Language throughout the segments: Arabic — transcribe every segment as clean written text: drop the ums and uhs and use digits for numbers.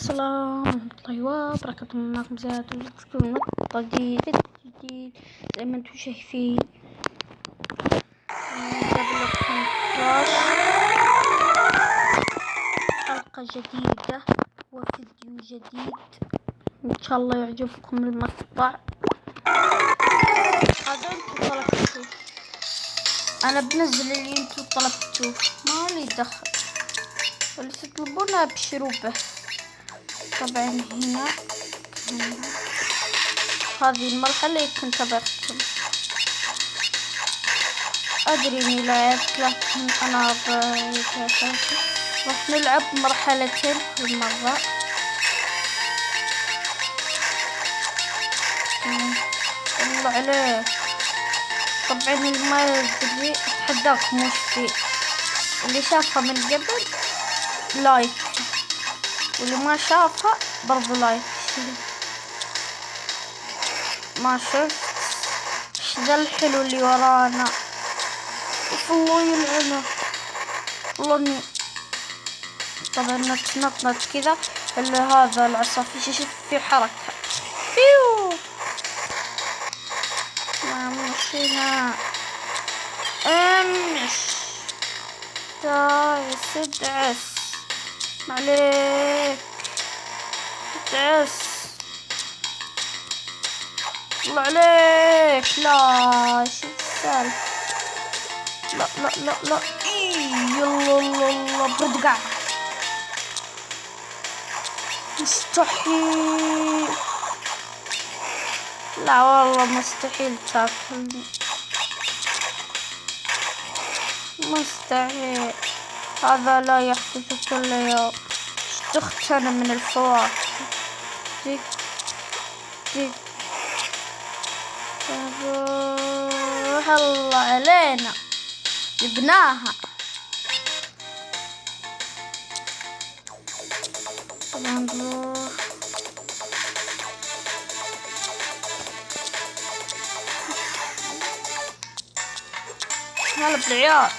السلام ورحمة الله وبركاته. معكم زياد وجدتكم مقطع جديد زي ما انتم شايفين. جاب لكم حلقة جديدة وفيديو جديد، ان شاء الله يعجبكم المقطع. هذا انتم طلبتوه، انا بنزل اللي انتم طلبتوه، ما لي دخل، اللي تطلبونه ابشروا به. طبعا هنا هذه المرحلة اللي كنت ابغتكم، ادري اني لعبت لكن انا راح نلعب مرحلتين بالمرة. الله عليه. طبعا اللي ما يدري اتحداكم وش فيه، اللي شافها من قبل لايك، واللي ما شافها برضو لايك. ما شفت ايش ذا الحلو اللي ورانا، الله يلعنه. والله اني طبعا نتنطط كذا، الا هذا العصافير شوف في حركة فيو. ما مشينا امش دايس ادعس معليك، ادعس الله عليك. لا شو السالفة؟ لا لا لا لا يلا الله بدقع، مستحيل. لا والله مستحيل تاكلني، مستحيل. هذا لا يحدث كل يوم. اشتخت انا من الفواكه دي دي. الله علينا جبناها. طبعا نروح هلا بالعيال.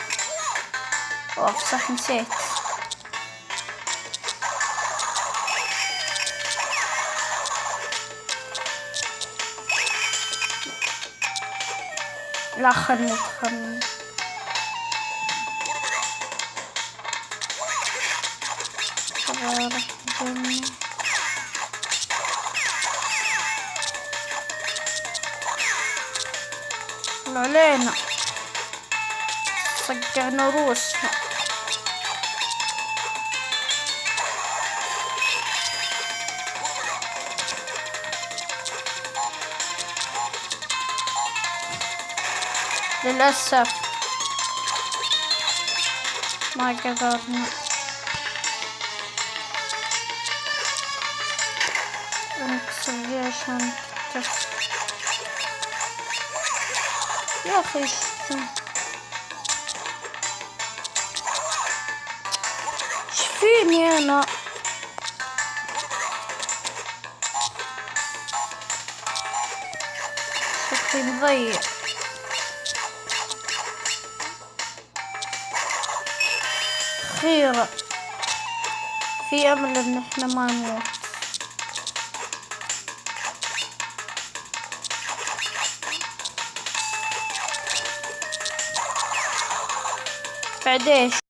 اوف صح نسيت. لا خلني علينا صقعنا روسنا. للأسف ما قدرنا نكسر فيها عشان تكسر. يا أخي شو فيني أنا؟ شكلي مضيع. أخيرا في أمل إن إحنا ما نموت. بعد إيش؟